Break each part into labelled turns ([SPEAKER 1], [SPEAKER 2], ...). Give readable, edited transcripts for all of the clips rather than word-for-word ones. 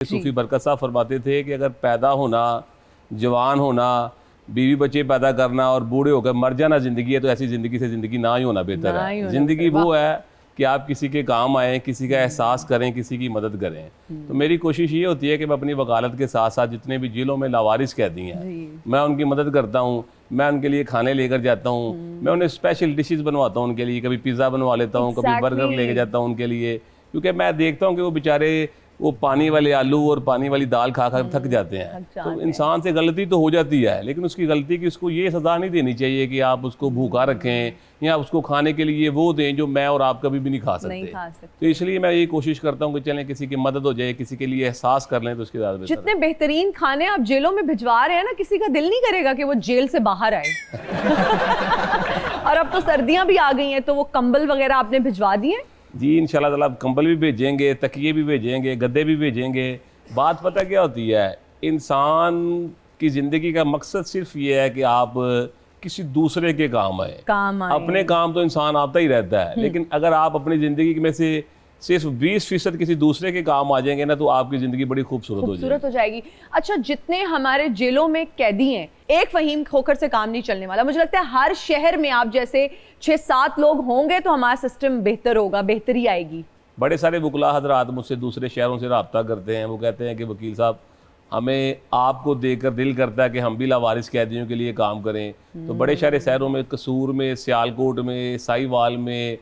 [SPEAKER 1] सूफी बरकत साहब फरमाते थे कि अगर पैदा होना, जवान होना, बीवी बच्चे पैदा करना और बूढ़े होकर मर जाना ज़िंदगी है, तो ऐसी ज़िंदगी से ज़िंदगी ना ही होना बेहतर है। ज़िंदगी वो है कि आप किसी के काम आएँ, किसी का एहसास करें, किसी की मदद करें। तो मेरी कोशिश ये होती है कि मैं अपनी वकालत के साथ साथ जितने भी जेलों में लावारिस कैदी हैं, मैं उनकी मदद करता हूँ। मैं उनके लिए खाने लेकर जाता हूँ, मैं उन्हें स्पेशल डिशेस बनवाता हूँ उनके लिए, कभी पिज़्ज़ा बनवा लेता हूँ, कभी बर्गर लेके जाता हूँ उनके लिए, क्योंकि मैं देखता हूँ कि वो बेचारे वो पानी वाले आलू और पानी वाली दाल खा कर थक जाते हैं। तो इंसान से गलती तो हो जाती है, लेकिन उसकी गलती की उसको ये सज़ा नहीं देनी चाहिए कि आप उसको भूखा रखें या उसको खाने के लिए वो दें जो मैं और आप कभी भी नहीं खा सकते। तो इसलिए मैं ये कोशिश करता हूँ कि चलें किसी की मदद हो जाए, किसी के लिए एहसास कर लें, तो उसके ज़्यादा बेहतर।
[SPEAKER 2] जितने बेहतरीन खाने आप जेलों में भिजवा रहे हैं ना, किसी का दिल नहीं करेगा कि वो जेल से बाहर आए। और अब तो सर्दियां भी आ गई हैं, तो वो कंबल वगैरह आपने भिजवा दिए?
[SPEAKER 1] जी इंशाल्लाह ताला कंबल भी भेजेंगे, तकिए भी भेजेंगे, गद्दे भी भेजेंगे। बात पता क्या होती है, इंसान की ज़िंदगी का मकसद सिर्फ ये है कि आप किसी दूसरे के काम आए। अपने काम तो इंसान आता ही रहता है, लेकिन अगर आप अपनी ज़िंदगी में से सिर्फ 20% किसी दूसरे के काम आ जाएंगे ना, तो आपकी ज़िंदगी बड़ी खूबसूरत हो जाएगी।
[SPEAKER 2] अच्छा, जितने हमारे जेलों में कैदी हैं, एक फ़हीम खोकर से काम नहीं चलने वाला। मुझे लगता है हर शहर में आप जैसे 6-7 लोग होंगे तो हमारा सिस्टम बेहतर होगा, बेहतरी आएगी।
[SPEAKER 1] बड़े सारे वकला हजरात मुझसे दूसरे शहरों से रब्ता करते हैं। वो कहते हैं कि वकील साहब, हमें आपको देखकर दिल करता है कि हम भी लावारिस कैदियों के लिए काम करें। तो बड़े सारे शहरों में, कसूर में, सियालकोट में, साहिवाल में,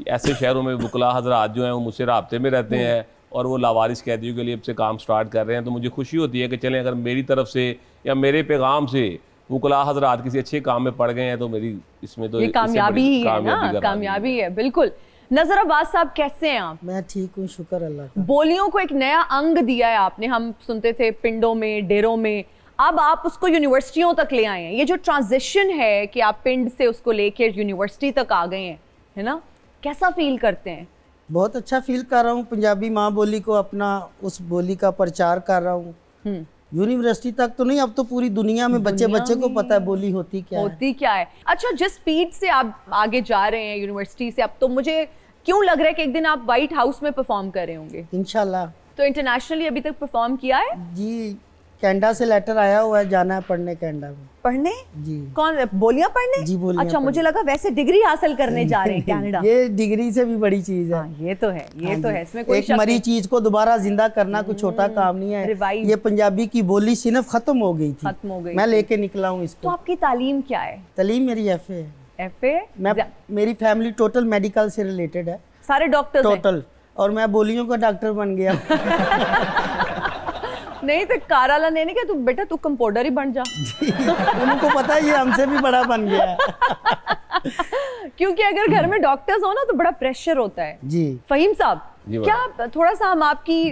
[SPEAKER 1] ऐसे शहरों में वकला हजरात जो हैं वो मुझसे राब्ते में रहते हैं और वो लावारिस कैदियों के लिए अब से काम स्टार्ट कर रहे हैं। तो मुझे खुशी होती है कि चलें, अगर मेरी तरफ से या मेरे पैगाम से वकला हजरात किसी अच्छे काम में पड़ गए हैं, तो मेरी इसमें तो
[SPEAKER 2] ये कामयाबी ही है ना, कामयाबी है। बिल्कुल। नजर अब्बास साहब, कैसे हैं आप?
[SPEAKER 3] मैं ठीक हूँ, शुक्र अल्लाह का।
[SPEAKER 2] बोलियों को एक नया अंग दिया है आपने। हम सुनते थे पिंडों में, डेरों में, अब आप उसको यूनिवर्सिटियों तक ले आए हैं। ये जो ट्रांजिशन है कि आप पिंड से उसको लेकर यूनिवर्सिटी तक आ गए हैं, है ना, कैसा फील करते हैं?
[SPEAKER 3] बहुत अच्छा फील कर रहा हूँ। पंजाबी माँ बोली को अपना, उस बोली का प्रचार कर रहा हूँ। यूनिवर्सिटी तक तो नहीं, अब तो पूरी दुनिया में बच्चे को पता है बोली होती क्या है।
[SPEAKER 2] अच्छा, जिस स्पीड से आप आगे जा रहे हैं यूनिवर्सिटी से, अब तो मुझे क्यों लग रहा है कि एक दिन आप व्हाइट हाउस में परफॉर्म कर रहे होंगे
[SPEAKER 3] इंशाल्लाह।
[SPEAKER 2] तो इंटरनेशनली अभी तक परफॉर्म किया है?
[SPEAKER 3] जी, कनाडा से लेटर आया हुआ है, जाना है पढ़ने कनाडा में।
[SPEAKER 2] पढ़ने?
[SPEAKER 3] जी।
[SPEAKER 2] कौन? बोलियां पढ़ने?
[SPEAKER 3] जी, बोलियां।
[SPEAKER 2] अच्छा, मुझे लगा वैसे डिग्री हासिल करने जा रहे हैं कनाडा।
[SPEAKER 3] ये डिग्री से भी बड़ी चीज है।
[SPEAKER 2] ये तो है, ये तो है, इसमें कोई
[SPEAKER 3] एक मरी चीज को दोबारा जिंदा करना कोई छोटा काम नहीं है। ये पंजाबी की बोली सिर्फ खत्म हो गई थी, मैं लेके निकला हूँ इसको।
[SPEAKER 2] तो आपकी तालीम क्या है?
[SPEAKER 3] तालीम मेरी FA है।
[SPEAKER 2] FA?
[SPEAKER 3] मेरी फैमिली टोटल मेडिकल से रिलेटेड है,
[SPEAKER 2] सारे डॉक्टर्स
[SPEAKER 3] टोटल, और मैं बोलियों का डॉक्टर बन गया।
[SPEAKER 2] नहीं तो काराला ने क्या, तू बेटा तू कंपाउंडर ही बन जा।
[SPEAKER 3] उनको पता है ये हमसे भी बड़ा बन गया है।
[SPEAKER 2] क्योंकि अगर घर में डॉक्टर्स हो ना तो बड़ा प्रेशर होता है।
[SPEAKER 3] जी
[SPEAKER 2] फहीम साहब, क्या थोड़ा सा हम आपकी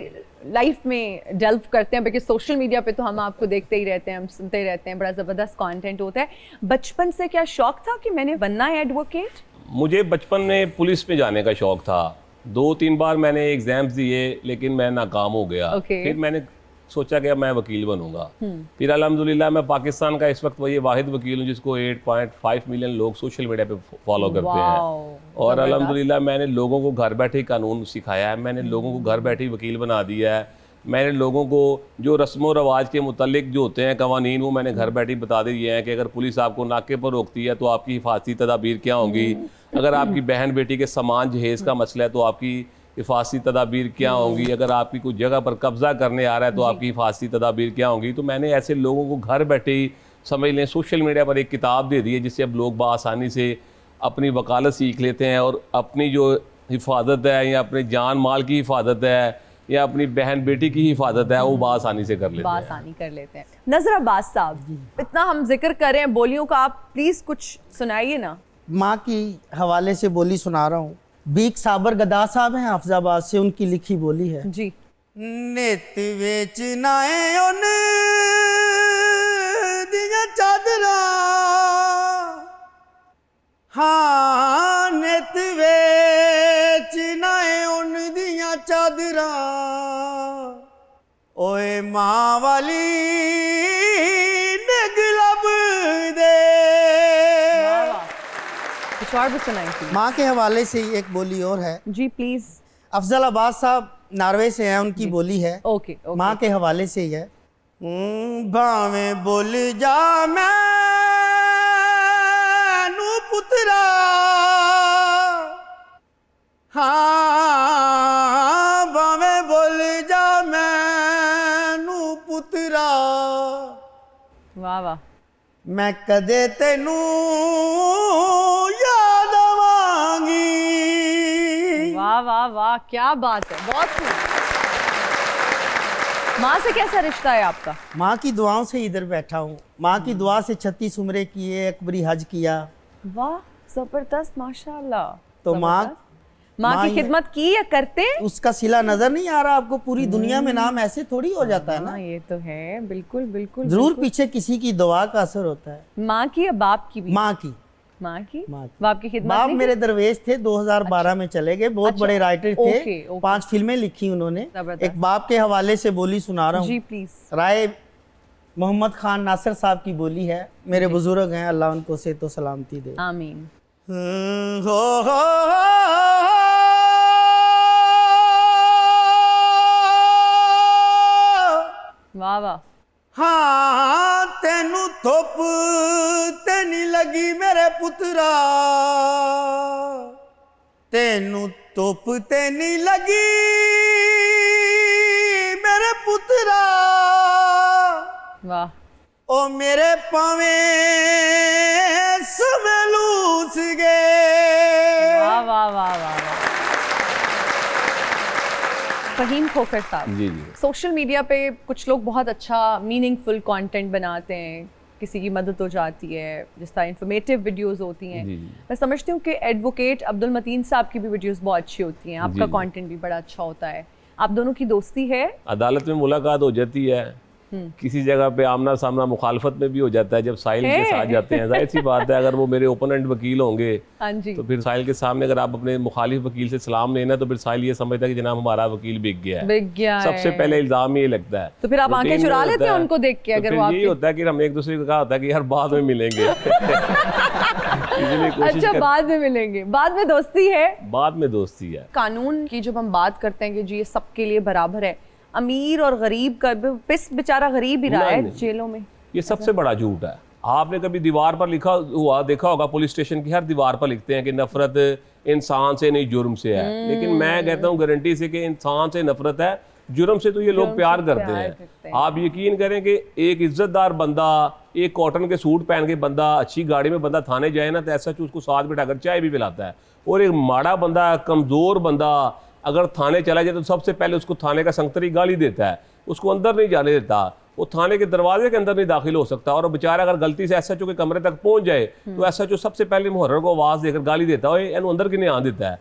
[SPEAKER 2] लाइफ में डेल्व करते हैं, क्योंकि सोशल मीडिया पे तो हम आपको देखते ही रहते हैं, हम सुनते ही रहते हैं, बड़ा जबरदस्त कंटेंट होता है। बचपन से क्या शौक था कि मैंने बनना है एडवोकेट?
[SPEAKER 1] मुझे बचपन में पुलिस में जाने का शौक था। 2-3 बार मैंने एग्जाम्स दिए, लेकिन मैं नाकाम हो गया। फिर मैंने सोचा कि मैं वकील बनूंगा। फिर अल्हम्दुलिल्लाह मैं पाकिस्तान का इस वक्त वही वाहिद वकील हूँ जिसको 8.5 मिलियन लोग सोशल मीडिया पे फॉलो करते हैं। और अल्हम्दुलिल्लाह मैंने लोगों को घर बैठे कानून सिखाया है, मैंने लोगों को घर बैठे वकील बना दिया है। मैंने लोगों को जो रस्म व रवाज के मुतालिक जो होते हैं कवानीन, वो मैंने घर बैठे बता दिए हैं कि अगर पुलिस आपको नाके पर रोकती है तो आपकी हिफाजती तदाबीर क्या होंगी, अगर आपकी बहन बेटी के सामान जहेज़ का मसला है तो आपकी हिफाजती तदाबीर क्या होंगी, अगर आपकी कुछ जगह पर कब्जा करने आ रहा है तो आपकी हिफाजती तदाबीर क्या होंगी। तो मैंने ऐसे लोगों को घर बैठे ही, समझ लें, सोशल मीडिया पर एक किताब दे दी है जिससे अब लोग बआसानी से अपनी वकालत सीख लेते हैं और अपनी जो हिफाजत है या अपने जान माल की हिफाजत है या अपनी बहन बेटी की हिफाजत है वो बआसानी से कर लेते हैं।
[SPEAKER 2] नजर अब्बास साहब, इतना हम जिक्र कर रहे हैं बोलियों का, आप प्लीज कुछ सुनाइए ना।
[SPEAKER 3] माँ की हवाले से बोली सुना रहा हूँ। बीक साबर गदा साहब हैं हाफिजाबाद से, उनकी लिखी बोली है
[SPEAKER 2] जी।
[SPEAKER 3] नित वेच नाए उन दिया चादरा, हाँ नित वेच नाए उन दिया चादरा, ओए माँ वाली
[SPEAKER 2] कुछ और भी सुनाई थी।
[SPEAKER 3] माँ के हवाले से एक बोली और है।
[SPEAKER 2] जी प्लीज।
[SPEAKER 3] अफजल अब्बास साहब नॉर्वे से हैं, उनकी बोली है,
[SPEAKER 2] ओके ओके
[SPEAKER 3] माँ के हवाले से ही है। भावे बोल जा मैनू पुत्रा, हाँ भावे बोल जा मैनू पुत्रा,
[SPEAKER 2] वाह वाह
[SPEAKER 3] मैं कदे तेनू याद आवांगी।
[SPEAKER 2] वाह वाह वाह, क्या बात है, बहुत खूब। माँ से कैसा रिश्ता है आपका?
[SPEAKER 3] माँ की दुआओं से इधर बैठा हूँ, माँ की दुआ से 36 उम्रे किए, अकबरी हज किया।
[SPEAKER 2] वाह जबरदस्त, माशाल्लाह।
[SPEAKER 3] तो माँ
[SPEAKER 2] की खिदमत की या करते?
[SPEAKER 3] उसका सिला नजर नहीं आ रहा आपको? पूरी दुनिया में नाम ऐसे थोड़ी हो जाता है ना।
[SPEAKER 2] हाँ, ये तो है, बिल्कुल बिल्कुल।
[SPEAKER 3] जरूर पीछे किसी की दुआ का असर होता है।
[SPEAKER 2] माँ की या बाप की भी?
[SPEAKER 3] माँ की।
[SPEAKER 2] माँ की?
[SPEAKER 3] माँ की।
[SPEAKER 2] बाप की खिदमत
[SPEAKER 3] बाप
[SPEAKER 2] नहीं?
[SPEAKER 3] मेरे दरवेश थे, 2012 में चले गए, बहुत बड़े राइटर थे।
[SPEAKER 2] Okay, okay.
[SPEAKER 3] 5 फिल्में लिखी उन्होंने।
[SPEAKER 2] जबरदस्त।
[SPEAKER 3] एक बाप के हवाले से बोली सुना रहा हूँ
[SPEAKER 2] जी प्लीज।
[SPEAKER 3] राय मोहम्मद खान नासिर साहब की बोली है, मेरे बुजुर्ग हैं, अल्लाह उनको सेहत व सलामती दे।
[SPEAKER 2] आमीन। वाह वाह।
[SPEAKER 3] हाँ तेनू थोप ते नहीं लगी मेरे पुत्रा, तेनू थोप ते नहीं लगी मेरे पुत्रा,
[SPEAKER 2] वाह
[SPEAKER 3] ओ मेरे पावे सवेलूस गए।
[SPEAKER 2] वाह वाह वाह वाह। फहीम खोखर साहब,
[SPEAKER 1] जी जी।
[SPEAKER 2] सोशल मीडिया पे कुछ लोग बहुत अच्छा मीनिंगफुल कंटेंट बनाते हैं, किसी की मदद हो जाती है, जिस तरह इंफॉर्मेटिव वीडियोस होती हैं।
[SPEAKER 1] जी, जी।
[SPEAKER 2] मैं समझती हूँ कि एडवोकेट अब्दुल मतीन साहब की भी वीडियोस बहुत अच्छी होती हैं, आपका
[SPEAKER 1] जी।
[SPEAKER 2] कंटेंट भी बड़ा अच्छा होता है। आप दोनों की दोस्ती है?
[SPEAKER 1] अदालत में मुलाकात हो जाती है, किसी जगह पे आमना सामना मुखालफत में भी हो जाता है, जब साहिल के साथ जाते हैं। जाहिर सी बात है, अगर वो मेरे ओपोनेंट वकील होंगे
[SPEAKER 2] हाँ जी।
[SPEAKER 1] तो फिर साहिल के सामने अगर आप अपने मुखालिफ वकील से सलाम लेना, तो फिर साहिल ये समझता है कि जनाब हमारा वकील बिक गया है।
[SPEAKER 2] बिक गया
[SPEAKER 1] सबसे
[SPEAKER 2] है।
[SPEAKER 1] पहले इल्जाम ये लगता है।
[SPEAKER 2] तो फिर आप आंखें
[SPEAKER 1] रूटीन
[SPEAKER 2] चुरा
[SPEAKER 1] में
[SPEAKER 2] लेते हैं
[SPEAKER 1] होता है।
[SPEAKER 2] उनको देख के,
[SPEAKER 1] तो
[SPEAKER 2] अगर
[SPEAKER 1] फिर
[SPEAKER 2] वो
[SPEAKER 1] यही
[SPEAKER 2] आपके
[SPEAKER 1] होता है कि हम एक दूसरे को कहा होता है कि यार बाद में मिलेंगे। इसलिए कोशिश
[SPEAKER 2] अच्छा बाद में मिलेंगे, बाद में दोस्ती है?
[SPEAKER 1] बाद में दोस्ती है।
[SPEAKER 2] कानून की जब हम बात करते हैं कि जी ये सबके लिए बराबर है, अमीर और गरीब का पिस बेचारा गरीब ही रहा है
[SPEAKER 1] नहीं।
[SPEAKER 2] जेलों में।
[SPEAKER 1] ये सबसे बड़ा झूठ है। आपने कभी दीवार पर लिखा हुआ देखा होगा, पुलिस स्टेशन की हर दीवार पर लिखते हैं कि नफरत इंसान से नहीं जुर्म से है, लेकिन मैं कहता हूँ गारंटी से कि इंसान से नफरत है, जुर्म से तो ये लोग प्यार करते हैं। आप यकीन करें कि एक इज्जतदार बंदा, एक कॉटन के सूट पहन के बंदा, अच्छी गाड़ी में बंदा थाने जाए ना, तो ऐसा उसको साथ बिठाकर चाय भी पिलाता है। और एक माड़ा बंदा, कमजोर बंदा अगर थाने चला जाए तो सबसे पहले उसको थाने का संगतरी गाली देता है, उसको अंदर नहीं जाने देता, वो थाने के दरवाजे के अंदर नहीं दाखिल हो सकता। और बेचारा अगर गलती से एसएचओ के कमरे तक पहुंच जाए तो एसएचओ सबसे पहले मुहर्रर को आवाज देकर गाली देता है, एनू अंदर की नहीं आने देता है।